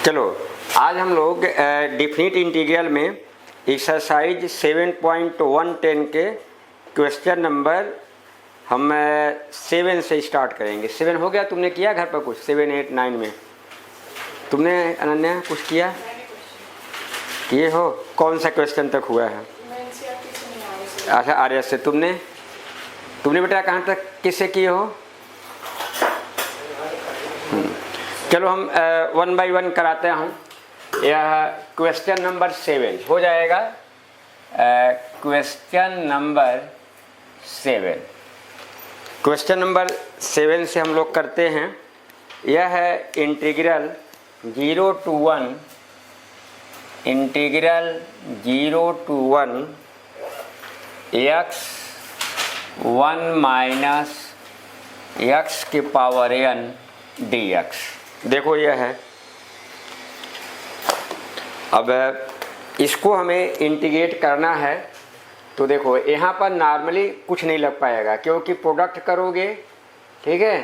चलो आज हम लोग डिफिनिट इंटीग्रल में एक्सरसाइज 7.110 के क्वेश्चन नंबर हम 7 से स्टार्ट करेंगे। 7 हो गया? तुमने किया घर पर कुछ? 7, 8, 9 में तुमने अनन्या कुछ किया? किए हो? कौन सा क्वेश्चन तक हुआ है? अच्छा, आर्यस से। तुमने बेटा कहाँ तक किससे किए हो? चलो हम 1 बाई 1 कराते हैं। यह क्वेश्चन नंबर 7 हो जाएगा। क्वेश्चन नंबर 7 से हम लोग करते हैं। यह है integral 0 to 1 x 1 minus x की पावर n dx। देखो यह है। अब इसको हमें इंटीग्रेट करना है तो देखो यहाँ पर नॉर्मली कुछ नहीं लग पाएगा क्योंकि प्रोडक्ट करोगे, ठीक है,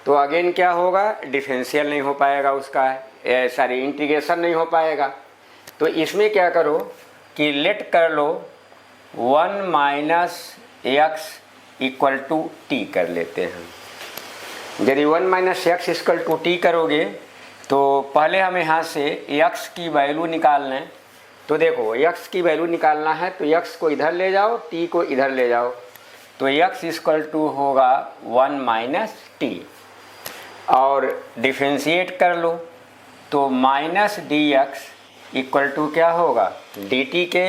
तो अगेन क्या होगा, डिफरेंशियल नहीं हो पाएगा उसका, इंटीग्रेशन नहीं हो पाएगा। तो इसमें क्या करो कि लेट कर लो 1 minus x equal to t कर लेते हैं। यदि 1 minus x equal to t करोगे तो पहले हम यहाँ से x की वैल्यू निकाल लें। तो देखो x की वैल्यू निकालना है तो x को इधर ले जाओ, t को इधर ले जाओ, तो x इक्वल टू होगा 1 माइनस टी और डिफ्रेंशिएट कर लो तो माइनस dx इक्वल टू क्या होगा, dt के,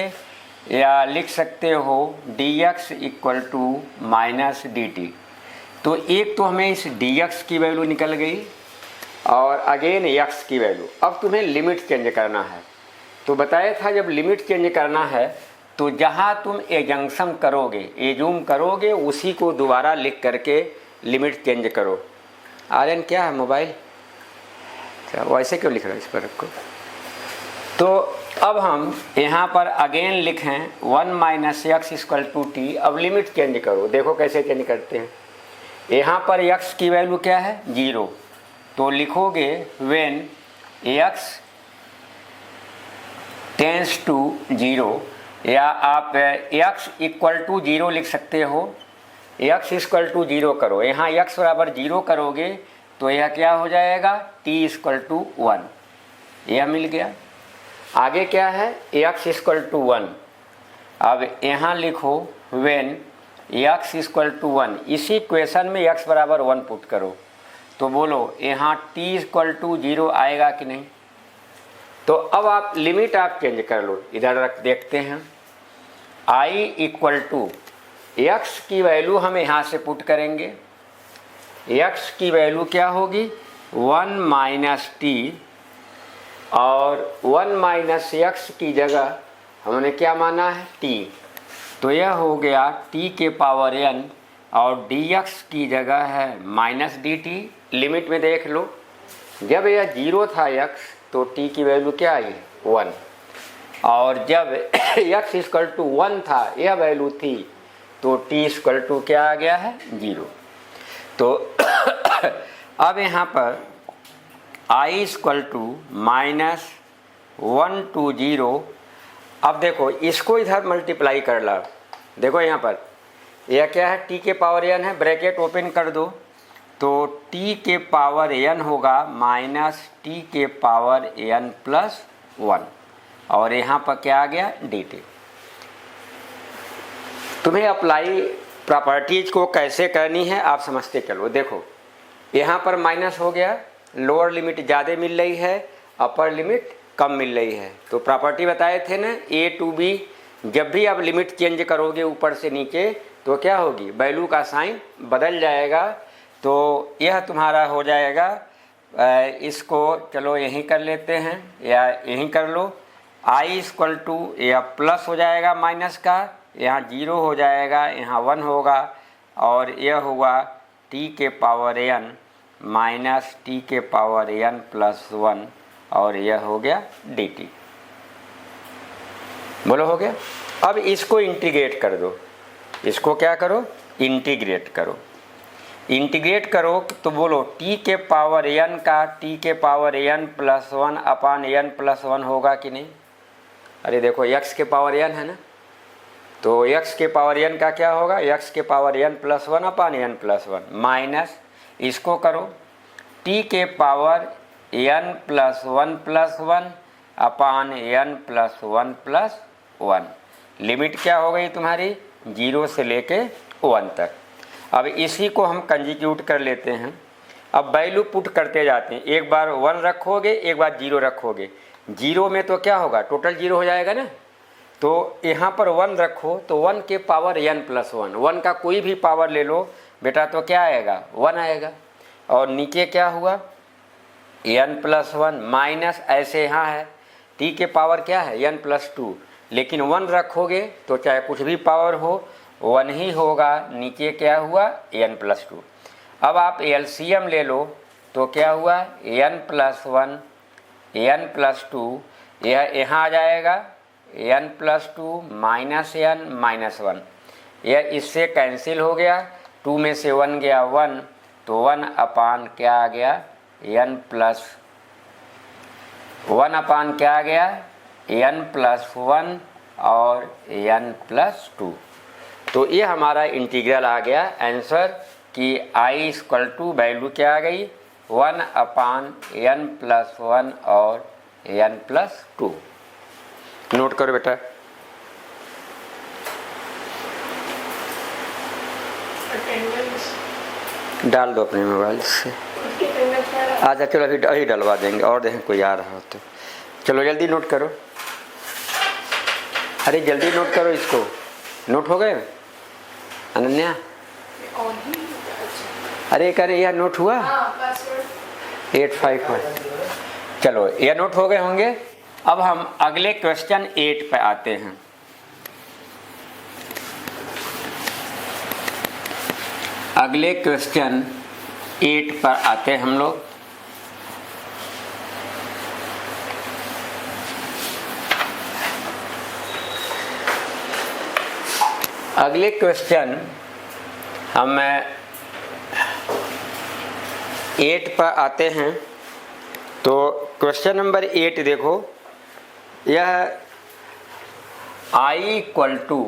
या लिख सकते हो dx equal to minus dt। तो एक तो हमें इस dx की वैल्यू निकल गई और अगेन x की वैल्यू। अब तुम्हें लिमिट चेंज करना है। तो बताया था जब लिमिट चेंज करना है तो जहाँ तुम एजंक्शन करोगे, एजूम करोगे, उसी को दोबारा लिख करके लिमिट चेंज करो। आर्यन क्या है मोबाइल? क्या वैसे क्यों लिख रहा है इस पर रखो? तो अब हम यहाँ पर अगेन लिखें 1 minus x equal to t. अब लिमिट चेंज करो, देखो कैसे चेंज करते हैं। यहाँ पर x की वैल्यू क्या है, 0, तो लिखोगे व्हेन x टेंस टू 0, या आप x इक्वल टू 0 लिख सकते हो। x इक्वल टू 0 करो, यहाँ x बराबर 0 करोगे तो यह क्या हो जाएगा, t इक्वल टू 1, यह मिल गया। आगे क्या है, x इक्वल टू 1। अब यहाँ लिखो व्हेन x इक्वल टू 1, इसी क्वेश्चन में x बराबर 1 पुट करो तो बोलो यहाँ t इक्वल टू 0 आएगा कि नहीं। तो अब आप लिमिट आप चेंज कर लो, इधर रख देखते हैं। i इक्वल टू x की वैल्यू हम यहाँ से पुट करेंगे। x की वैल्यू क्या होगी, 1 माइनस टी, और 1 माइनस एक्स की जगह हमने क्या माना है, t। तो यह हो गया t के पावर n और dx की जगह है माइनस dt। लिमिट में देख लो, जब यह 0 था x तो t की वैल्यू क्या आई, 1, और जब x इक्वल टू 1 था, यह वैल्यू थी, तो t इक्वल टू क्या आ गया है, 0। तो अब यहाँ पर i equal to minus 1 to 0। अब देखो इसको इधर मल्टीप्लाई कर ला। देखो यहाँ पर यह क्या है, t के पावर n है, ब्रैकेट ओपन कर दो तो t के पावर n होगा माइनस t के पावर n प्लस 1, और यहाँ पर क्या आ गया, dt। तुम्हें अप्लाई प्रॉपर्टीज को कैसे करनी है आप समझते चलो। देखो यहाँ पर माइनस हो गया, लोअर लिमिट ज़्यादा मिल रही है, अपर लिमिट कम मिल रही है। तो प्रॉपर्टी बताए थे ना, a टू b, जब भी आप लिमिट चेंज करोगे ऊपर से नीचे तो क्या होगी, वैल्यू का साइन बदल जाएगा। तो यह तुम्हारा हो जाएगा, इसको चलो यहीं कर लेते हैं या यहीं कर लो। i इक्वल टू या प्लस हो जाएगा माइनस का, यहाँ 0 हो जाएगा, यहाँ 1 होगा, और यह होगा t के पावर n माइनस t के पावर n प्लस 1, और यह हो गया dt। बोलो हो गया। अब इसको इंटीग्रेट कर दो, इसको क्या करो, इंटीग्रेट करो। इंटीग्रेट करो तो बोलो टी के पावर n का टी के पावर n प्लस 1 अपान n प्लस 1 होगा कि नहीं? अरे देखो x के पावर n है ना, तो x के पावर n का क्या होगा? x के पावर n प्लस 1 अपान n प्लस 1 माइनस इसको करो t के पावर n प्लस 1 प्लस 1 अपान n प्लस 1 प्लस 1। लिमिट क्या हो गई तुम्हारी? 0 से लेके 1 तक। अब इसी को हम कंजीक्यूट कर लेते हैं। अब वैल्यू पुट करते जाते हैं, एक बार 1 रखोगे एक बार 0 रखोगे। 0 में तो क्या होगा? टोटल 0 हो जाएगा ना, तो यहाँ पर 1 रखो तो 1 के पावर n प्लस 1, 1 का कोई भी पावर ले लो बेटा तो क्या आएगा? 1 आएगा। और नीचे क्या हुआ? n प्लस 1 माइनस ऐसे यहाँ है t के पावर क्या है? n प्लस 2, लेकिन 1 रखोगे तो चाहे कुछ भी पावर हो 1 ही होगा। नीचे क्या हुआ? n plus 2। अब आप एलसीएम ले लो तो क्या हुआ? n प्लस 1 n प्लस 2, यह यहाँ आ जाएगा n plus 2 minus n minus 1, यह इससे कैंसिल हो गया। 2 में से 1 गया 1, तो 1 अपान क्या आ गया? n प्लस 1 अपान क्या आ गया? n प्लस 1 और n प्लस 2। तो ये हमारा इंटीग्रल आ गया आंसर कि i इक्वल टू वैल्यू क्या आ गई? 1 अपान n प्लस 1 और n प्लस 2। नोट करो बेटा। डाल दो अपने मोबाइल से। आजा चलो अभी डलवा देंगे और देखें कोई आ रहा हो तो। चलो जल्दी नोट करो, अरे जल्दी नोट करो इसको। नोट हो गए अनन्या? अरे करे यह नोट हुआ? 851। चलो यह नोट हो गए होंगे। अब हम अगले क्वेश्चन 8 पे आते हैं। अगले क्वेश्चन 8 पर आते हैं हम लोग। अगले क्वेश्चन हम 8 पर आते हैं। तो क्वेश्चन नंबर 8 देखो, यह i equal to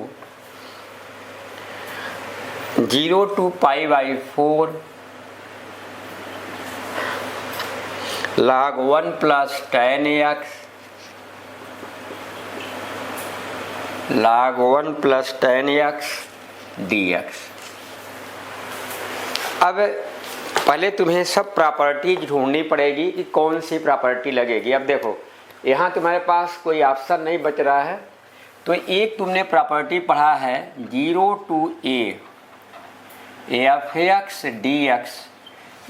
0 to π/4 log 1 plus tan x log 1 plus tan x dx। अब पहले तुम्हें सब प्रॉपर्टी ढूंढनी पड़ेगी कि कौन सी प्रॉपर्टी लगेगी। अब देखो यहाँ तुम्हारे पास कोई ऑप्शन नहीं बच रहा है, तो एक तुमने प्रॉपर्टी पढ़ा है 0 to a f(x) dx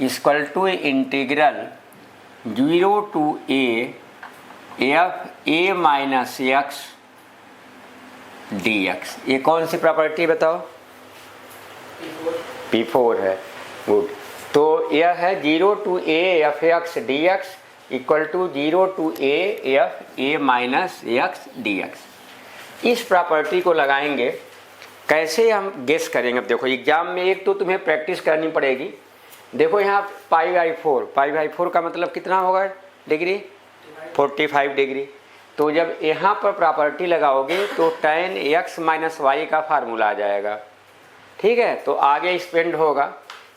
equal to integral 0 to a f a minus x dx। ये कौन सी प्रॉपर्टी बताओ? P4 है। गुड। तो यह है 0 to a f(x) dx equal to 0 to a f a minus x dx। इस प्रॉपर्टी को लगाएंगे, कैसे हम गेस करेंगे? अब देखो एग्जाम में एक तो तुम्हें प्रैक्टिस करनी पड़ेगी। देखो यहाँ π/4 का मतलब कितना होगा डिग्री? 45 डिग्री। तो जब यहाँ पर प्रॉपर्टी लगाओगे तो tan x माइनस वाई का फार्मूला आ जाएगा। ठीक है, तो आगे स्पेंड होगा।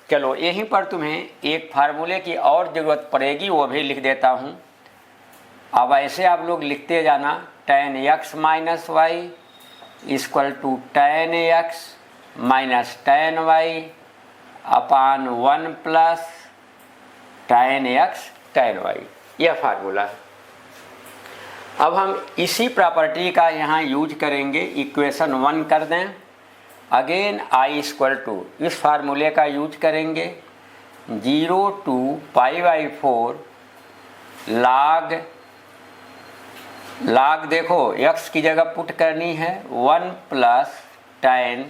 चलो यहीं पर तुम्हें एक फार्मूले की और ज़रूरत पड़ेगी, वो भी लिख देता हूँ। अब ऐसे आप लोग लिखते जाना, tan x minus y equal to tan x माइनस tan y upon 1 plus tan x tan y। यह फार्मूला है। अब हम इसी प्रॉपर्टी का यहाँ यूज करेंगे। इक्वेशन 1 कर दें। अगेन i इक्वल टू इस फार्मूले का यूज करेंगे 0 to π/4 log देखो x की जगह पुट करनी है 1 प्लस tan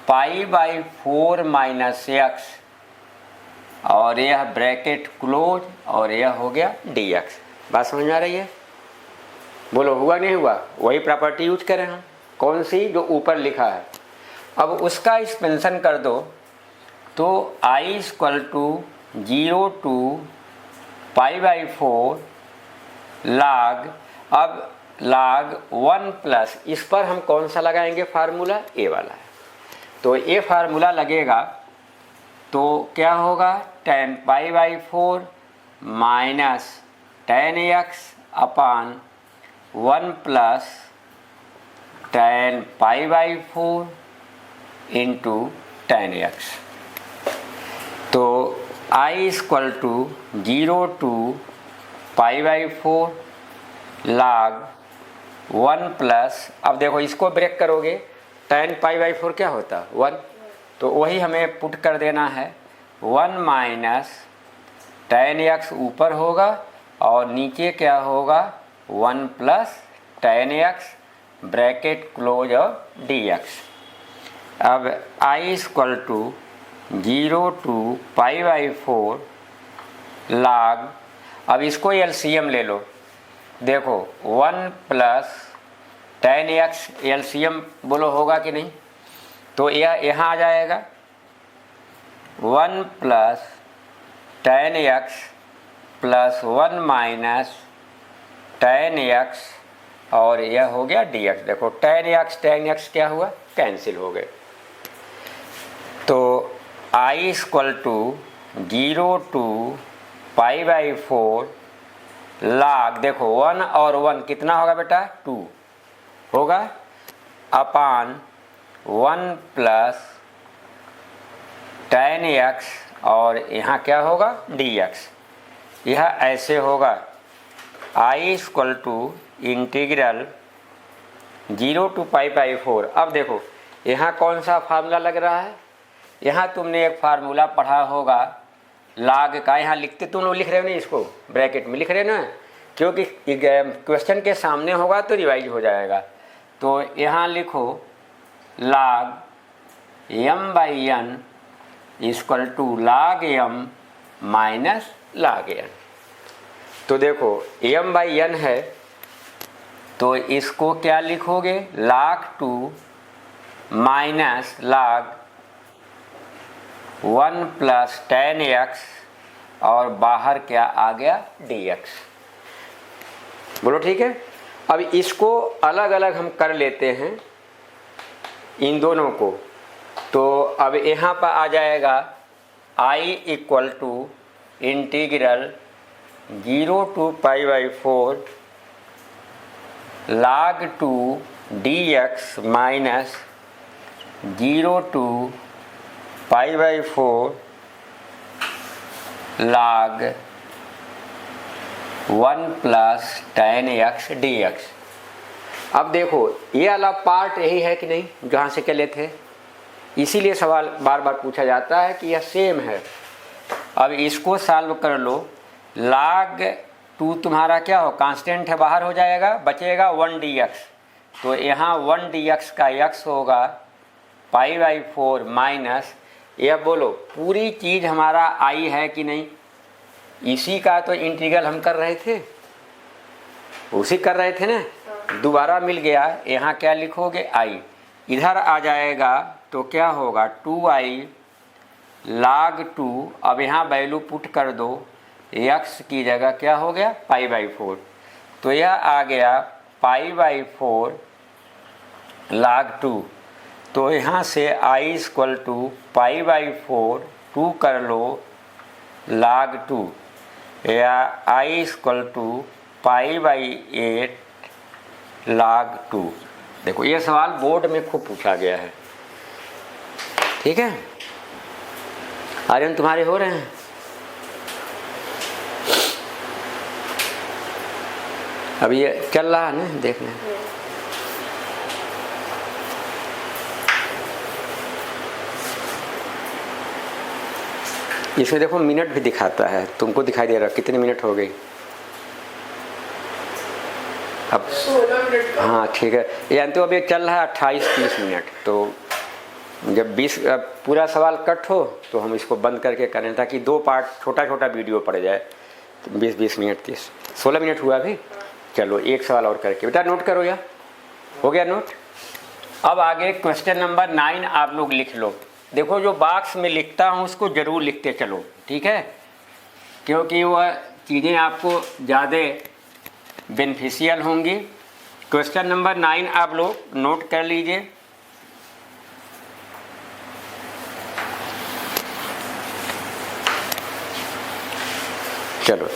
π/4 माइनस x और यह ब्रैकेट क्लोज और यह हो गया dx। बात समझ में आ रही है? बोलो हुआ नहीं हुआ? वही प्रॉपर्टी यूज करें हम। कौन सी? जो ऊपर लिखा है। अब उसका एक्सपेंशन कर दो तो I equal to 0 to π/4 log, अब log 1 प्लस, इस पर हम कौन सा लगाएंगे फार्मूला, ए वाला है, तो ये फार्मूला लगेगा तो क्या होगा tan π/4 minus tan x upon 1 plus tan π/4 into tan x। तो I equal to 0 to π/4 log 1 plus, अब देखो इसको ब्रेक करोगे tan π/4 क्या होता 1, तो वही हमें पुट कर देना है 1 माइनस tan x ऊपर होगा और नीचे क्या होगा 1 plus tan x bracket close और dx। अब I equal to 0 to π/4 log, अब इसको LCM ले लो, देखो 1 प्लस tan x LCM बोलो होगा कि नहीं, तो यह यहाँ आ जाएगा 1 plus tan x plus 1 minus tan x और यह हो गया dx। देखो tan x क्या हुआ, कैंसिल हो गए। तो I equal to 0 to π/4 log, देखो 1 और 1 कितना होगा बेटा 2 होगा, अपान 1 प्लस tan x और यहाँ क्या होगा dx। यह ऐसे होगा I equal to integral 0 to π/4। अब देखो यहाँ कौन सा फार्मूला लग रहा है, यहाँ तुमने एक फार्मूला पढ़ा होगा log का, यहाँ लिखते तुम लोग लिख रहे हो नहीं, इसको ब्रैकेट में लिख रहे हो ना, क्योंकि क्वेश्चन के सामने होगा तो रिवाइज हो जाएगा। तो यहाँ लिखो log m/n equal to log m minus log n। तो देखो m/n है तो इसको क्या लिखोगे log 2 minus log 1 plus tan x और बाहर क्या आ गया dx। बोलो ठीक है। अब इसको अलग अलग हम कर लेते हैं इन दोनों को, तो अब यहाँ पर आ जाएगा I equal to integral 0 to π/4 log 2 dx minus 0 to π/4 log 1 plus tan x dx। अब देखो ये वाला पार्ट यही है कि नहीं जहाँ से चले थे, इसीलिए सवाल बार बार पूछा जाता है कि यह सेम है। अब इसको सॉल्व कर लो, log 2 तुम्हारा क्या हो कांस्टेंट है, बाहर हो जाएगा, बचेगा 1 dx, तो यहाँ 1 dx का x होगा π/4 माइनस, यह बोलो पूरी चीज़ हमारा I है कि नहीं, इसी का तो इंटीग्रल हम कर रहे थे, उसी कर रहे थे ना, दोबारा मिल गया। यहाँ क्या लिखोगे I, इधर आ जाएगा तो क्या होगा 2I log 2, अब यहाँ वैल्यू पुट कर दो, x की जगह क्या हो गया π/4, तो यह आ गया π/4 log 2। तो यहाँ से I इक्वल टू π/4 2 कर लो log 2, या I इक्वल टू π/8 log 2। देखो ये सवाल बोर्ड में खूब पूछा गया है, ठीक है। आर्यन तुम्हारे हो रहे हैं, अब ये चल रहा है ना, देखना इसमें देखो मिनट भी दिखाता है, तुमको दिखाई दे रहा कितने मिनट हो गई अब 16 मिनट का। हाँ ठीक है, यानी तो अभी चल रहा है 28-30 मिनट। तो जब 20 पूरा सवाल कट हो तो हम इसको बंद करके करें, ताकि 2 पार्ट छोटा छोटा वीडियो पड़ जाए, तो 20-20 मिनट 16 मिनट हुआ अभी। चलो एक सवाल और करके बेटा नोट करो, या हो गया नोट। अब आगे क्वेश्चन नंबर 9 आप लोग लिख लो। देखो जो बॉक्स में लिखता हूँ उसको ज़रूर लिखते चलो, ठीक है, क्योंकि वह चीज़ें आपको ज़्यादा बेनिफिशियल होंगी। क्वेश्चन नंबर 9 आप लोग नोट कर लीजिए। चलो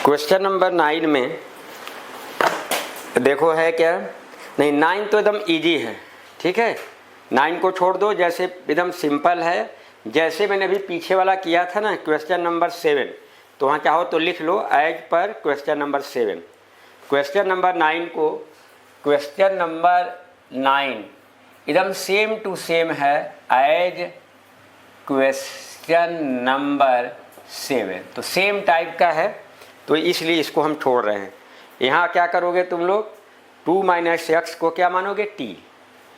क्वेश्चन नंबर 9 में देखो है क्या, नहीं 9 तो एकदम इजी है, ठीक है, 9 को छोड़ दो, जैसे एकदम सिंपल है, जैसे मैंने अभी पीछे वाला किया था ना क्वेश्चन नंबर 7, तो वहाँ चाहो तो लिख लो एज पर क्वेश्चन नंबर 7। क्वेश्चन नंबर 9 को, क्वेश्चन नंबर 9 एकदम सेम टू सेम है एज क्वेश्चन नंबर 7, तो सेम टाइप का है, तो इसलिए इसको हम छोड़ रहे हैं। यहाँ क्या करोगे तुम लोग, 2 माइनस एक्स को क्या मानोगे, टी,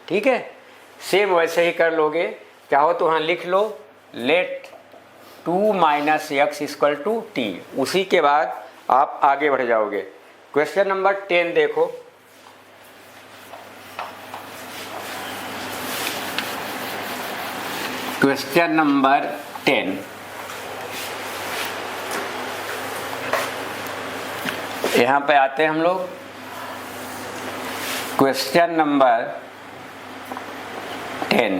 ठीक है, सेम वैसे ही कर लोगे। चाहो तो वहाँ लिख लो let 2 minus x equal to t, उसी के बाद आप आगे बढ़ जाओगे। क्वेश्चन नंबर 10 देखो, क्वेश्चन नंबर 10 यहाँ पे आते हैं हम लोग। क्वेश्चन नंबर 10,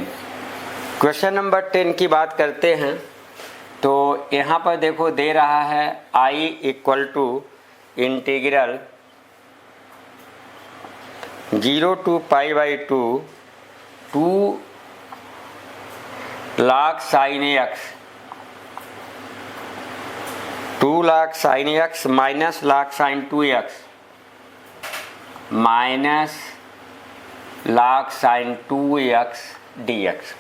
क्वेश्चन नंबर 10 की बात करते हैं, तो यहाँ पर देखो दे रहा है I equal to integral 0 to pi by 2 log sine x, 2 log sine x minus log sine 2x minus log sine 2x dx।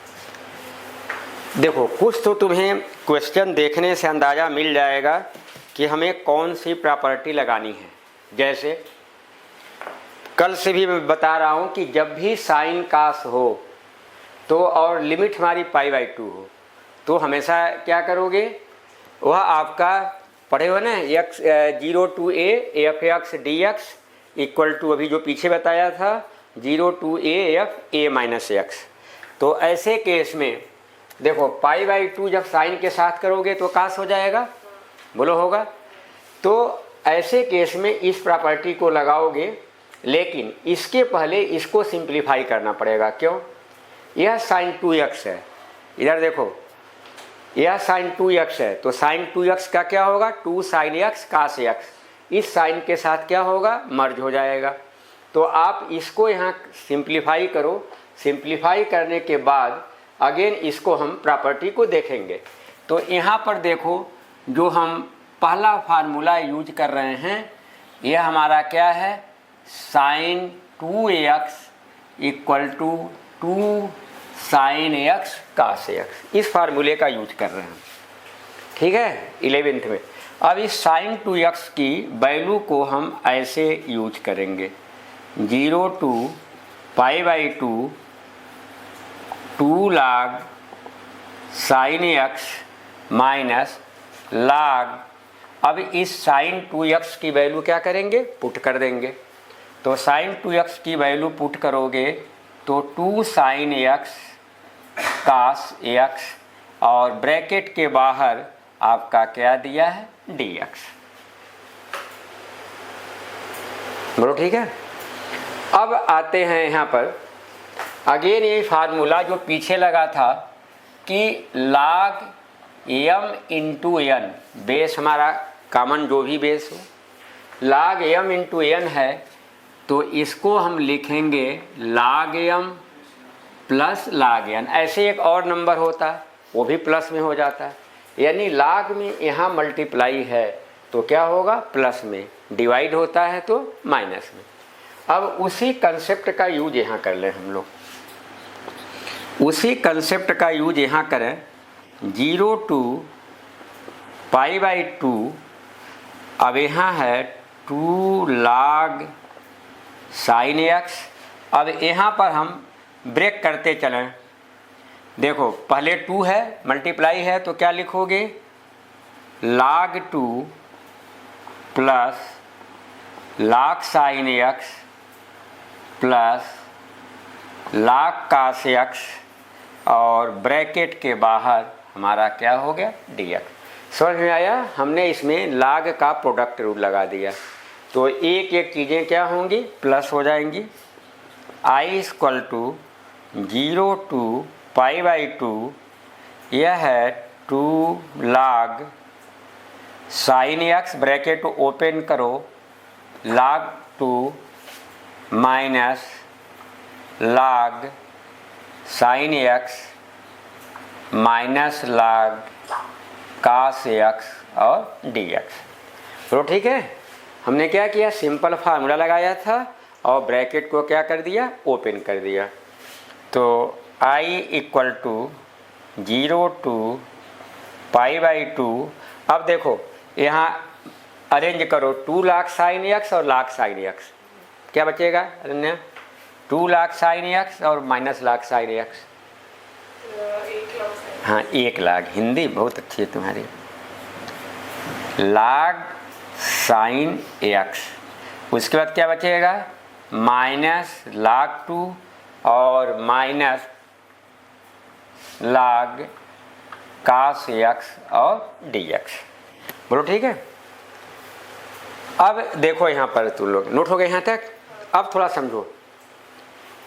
देखो कुछ तो तुम्हें क्वेश्चन देखने से अंदाज़ा मिल जाएगा कि हमें कौन सी प्रॉपर्टी लगानी है। जैसे कल से भी मैं बता रहा हूँ कि जब भी साइन कास हो तो और लिमिट हमारी पाई बाई 2 हो, तो हमेशा क्या करोगे, वह आपका पढ़े हो ना x 0 to a f x d x equal to, अभी जो पीछे बताया था 0 to a f a minus x. तो ऐसे केस में देखो पाई बाई 2 जब साइन के साथ करोगे तो कास हो जाएगा, बोलो होगा। तो ऐसे केस में इस प्रॉपर्टी को लगाओगे, लेकिन इसके पहले इसको सिंप्लीफाई करना पड़ेगा। क्यों, यह साइन 2x है, इधर देखो यह साइन 2x है, तो साइन 2x का क्या होगा, 2 साइन x कास x, इस साइन के साथ क्या होगा, मर्ज हो जाएगा। तो आप इसको यहाँ सिंप्लीफाई करो, सिंप्लीफाई करने के बाद अगेन इसको हम प्रॉपर्टी को देखेंगे। तो यहाँ पर देखो जो हम पहला फार्मूला यूज कर रहे हैं, यह हमारा क्या है, sine 2x equal to 2 sine x cos x, इस फार्मूले का यूज कर रहे हैं, ठीक है, 11th में। अब इस साइन 2x की वैल्यू को हम ऐसे यूज करेंगे, 0 to पाई बाई 2 लाग साइन x माइनस लाग, अब इस साइन 2x की वैल्यू क्या करेंगे, पुट कर देंगे। तो साइन 2x की वैल्यू पुट करोगे तो 2 साइन x कास x, और ब्रैकेट के बाहर आपका क्या दिया है, dx, बोलो ठीक है। अब आते हैं यहाँ पर अगेन ये फार्मूला जो पीछे लगा था कि log m into n, base हमारा कॉमन जो भी बेस हो, log m इंटू n है, तो इसको हम लिखेंगे log m plus log n। ऐसे एक और नंबर होता है वो भी प्लस में हो जाता है, यानी log में यहाँ मल्टीप्लाई है तो क्या होगा, प्लस में, डिवाइड होता है तो माइनस में। अब उसी कंसेप्ट का यूज यहाँ कर लें हम लोग, उसी कंसेप्ट का यूज यहाँ करें, 0 to पाई बाई 2, अब यहाँ है 2 log साइन x। अब यहाँ पर हम ब्रेक करते चलें, देखो पहले 2 है, मल्टीप्लाई है, तो क्या लिखोगे, log 2 plus log sine x plus log cos x और ब्रैकेट के बाहर हमारा क्या हो गया dx। समझ में आया? हमने इसमें log का प्रोडक्ट रूल लगा दिया तो एक एक चीज़ें क्या होंगी प्लस हो जाएंगी। I इक्वल टू 0 टू π/2 यह है 2 log sin x bracket open करो log 2 minus log sin x minus log cos x और dx। तो ठीक है, हमने क्या किया, सिंपल फार्मूला लगाया था और ब्रैकेट को क्या कर दिया, ओपन कर दिया। तो I इक्वल टू 0 टू π/2। अब देखो यहाँ अरेंज करो 2 log sin x और log sin x, क्या बचेगा अनन्या? 2 log sin x और माइनस log sin x। हाँ 1 log, हिंदी बहुत अच्छी है तुम्हारी। log sin x, उसके बाद क्या बचेगा, माइनस log 2 और माइनस log cos x और dx। बोलो ठीक है। अब देखो यहाँ पर तुम लोग नोट हो गए यहाँ तक। अब थोड़ा समझो,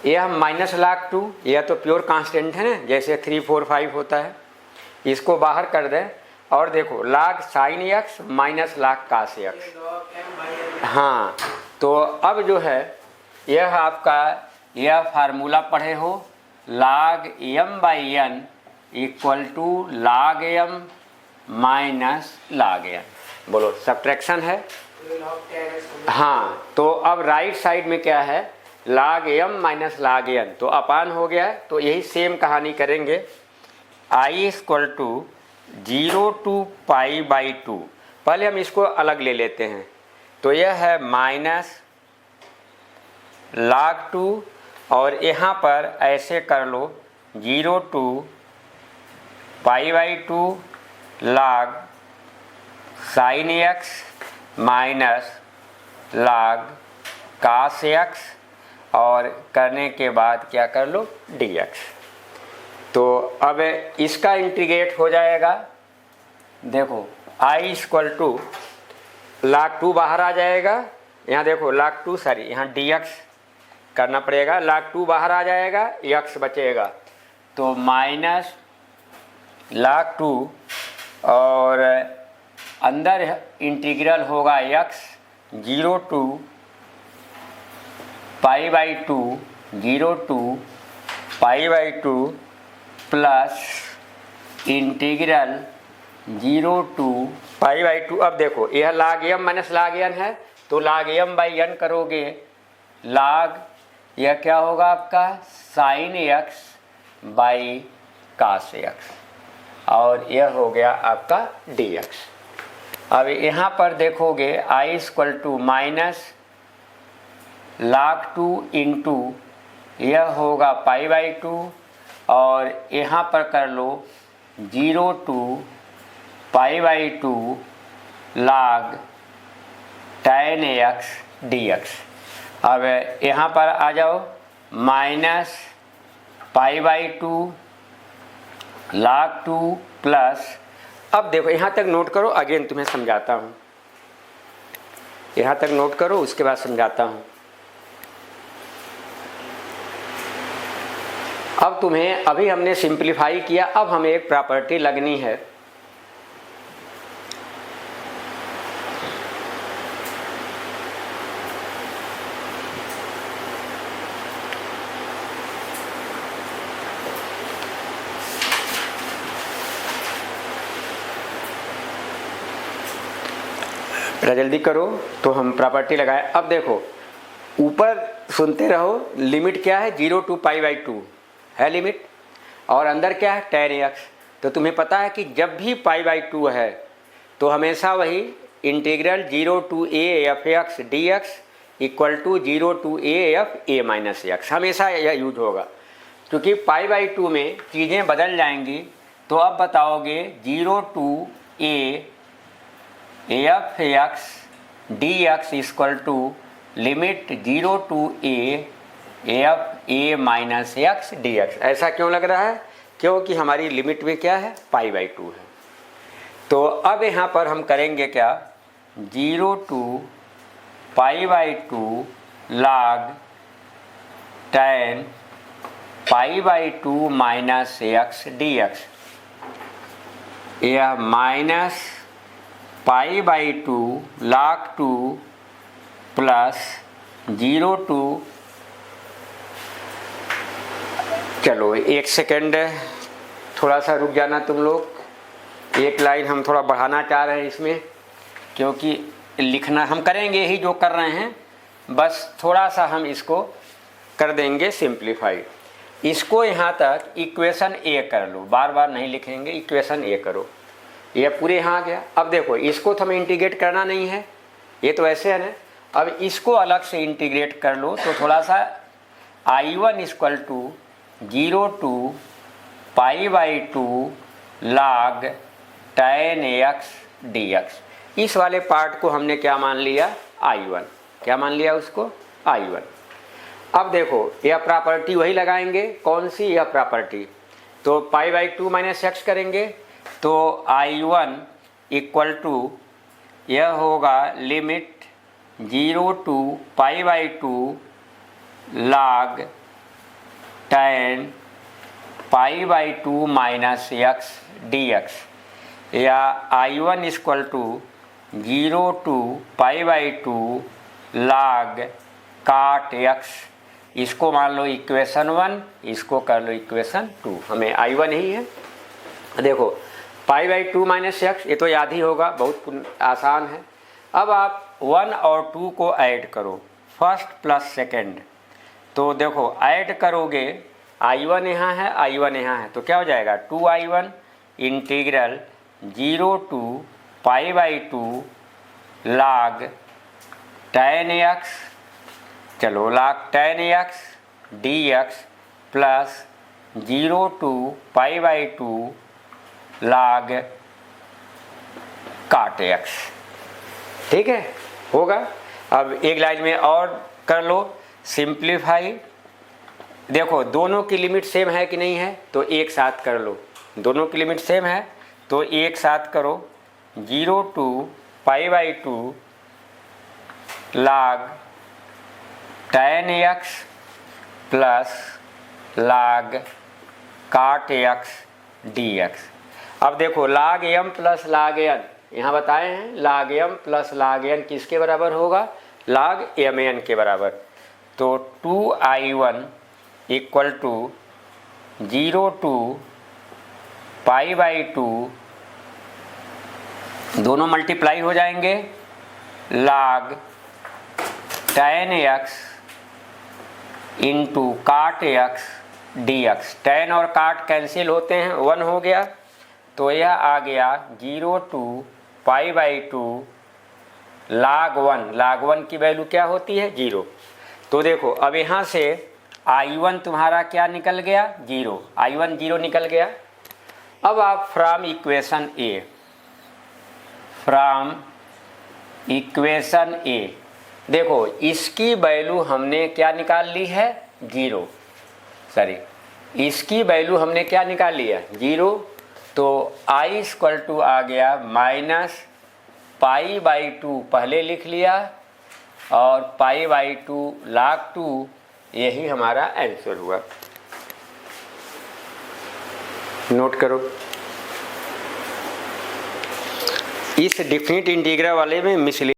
यह माइनस log 2 यह तो प्योर कांस्टेंट है ना, जैसे 3 4 5 होता है, इसको बाहर कर दें और देखो log sin x minus log cos x। हाँ तो अब जो है यह आपका यह फार्मूला पढ़े हो log m/n equal to log m minus log n। बोलो सब्ट्रैक्शन है। हाँ तो अब राइट साइड में क्या है, log m minus log n, तो अपान हो गया है। तो यही सेम कहानी करेंगे। I इक्वल टू 0 टू π/2, पहले हम इसको अलग ले लेते हैं। तो यह है माइनस log 2 और यहाँ पर ऐसे कर लो 0 to π/2 log sin x minus log cos x और करने के बाद क्या कर लो dx। तो अब इसका इंटीग्रेट हो जाएगा। देखो I इक्वल टू log 2 बाहर आ जाएगा, यहाँ देखो log 2 सॉरी यहाँ dx करना पड़ेगा, log 2 बाहर आ जाएगा, x बचेगा। तो माइनस log 2 और अंदर इंटीग्रल होगा x 0 to π/2 0 to π/2 plus integral 0 to π/2। अब देखो यह log m minus log n है, तो log m/n करोगे, log यह क्या होगा आपका sin x by cos x और यह हो गया आपका dx। अब यहाँ पर देखोगे I equal to minus log 2 into यह होगा π/2 और यहाँ पर कर लो 0 to π/2 log tan x dx। अब यहाँ पर आ जाओ माइनस π/2 log 2 प्लस, अब देखो यहाँ तक नोट करो, अगेन तुम्हें समझाता हूँ, यहाँ तक नोट करो उसके बाद समझाता हूँ। अब तुम्हें अभी हमने सिंप्लीफाई किया, अब हमें एक प्रॉपर्टी लगनी है। जल्दी करो तो हम प्रॉपर्टी लगाए। अब देखो ऊपर सुनते रहो, लिमिट क्या है 0 टू π/2 है लिमिट, और अंदर क्या है tan x। तो तुम्हें पता है कि जब भी π/2 है तो हमेशा वही integral 0 to a f x dx equal to 0 to a f a minus x, हमेशा यह यूज होगा। क्योंकि π/2 में चीज़ें बदल जाएंगी। तो अब बताओगे 0 to a f x dx equal to limit 0 to a f a minus x dx। ऐसा क्यों लग रहा है? क्योंकि हमारी लिमिट में क्या है, π/2 है। तो अब यहाँ पर हम करेंगे क्या, 0 to π/2 log tan π/2 minus x dx। यह माइनस π/2 log 2 प्लस 0 to, चलो एक सेकेंड थोड़ा सा रुक जाना तुम लोग, एक लाइन हम थोड़ा बढ़ाना चाह रहे हैं इसमें, क्योंकि लिखना हम करेंगे ही जो कर रहे हैं, बस थोड़ा सा हम इसको कर देंगे सिंप्लीफाइड। इसको यहाँ तक इक्वेशन ए कर लो, बार बार नहीं लिखेंगे, इक्वेशन ए करो। ये पूरे यहाँ आ गया। अब देखो इसको तो हमें इंटीग्रेट करना नहीं है, ये तो ऐसे है ना। अब इसको अलग से इंटीग्रेट कर लो तो थोड़ा सा I1 = 0 to π/2 log tan x dx। इस वाले पार्ट को हमने क्या मान लिया, I1। क्या मान लिया उसको, I1। अब देखो यह प्रॉपर्टी वही लगाएंगे, कौन सी, यह प्रॉपर्टी। तो π/2 माइनस x करेंगे तो I1 = यह होगा limit 0 to π/2 log tan π/2 minus x dx, या I1 = 0 to π/2 log cot x। इसको मान लो इक्वेशन 1, इसको कर लो इक्वेशन 2, हमें I1 ही है। देखो π/2 माइनस x, ये तो याद ही होगा, बहुत आसान है। अब आप 1 और 2 को ऐड करो, फर्स्ट प्लस सेकेंड। तो देखो ऐड करोगे, I1 यहाँ है, I1 यहाँ है, तो क्या हो जाएगा, 2I1 integral 0 to π/2 log tan x, चलो log tan x dx plus 0 to π/2 log cot x। ठीक है, होगा। अब एक लाइन में और कर लो सिंप्लीफाई। देखो दोनों की लिमिट सेम है कि नहीं है, तो एक साथ कर लो। दोनों की लिमिट सेम है तो एक साथ करो, 0 to π/2 log tan x plus log cot x dx। अब देखो log m plus log n, यहाँ बताए हैं log m plus log n किसके बराबर होगा, log mn के बराबर। तो 2I1 = 0 to π/2, दोनों मल्टीप्लाई हो जाएंगे, log tan x into cot x dx। tan और cot कैंसिल होते हैं, 1 हो गया, तो यह आ गया 0 to π/2 log 1। log 1 की वैल्यू क्या होती है, 0। तो देखो अब यहाँ से I1 तुम्हारा क्या निकल गया, 0। I1 0 निकल गया। अब आप फ्रॉम इक्वेशन ए देखो इसकी वैल्यू हमने क्या निकाल ली है, 0। सॉरी, इसकी वैल्यू हमने क्या निकाल लिया, 0। तो I = आ गया माइनस π/2 पहले लिख लिया और π/2 log 2, यही हमारा आंसर हुआ। नोट करो, इस डिफिनिट इंटीग्रल वाले में मिसली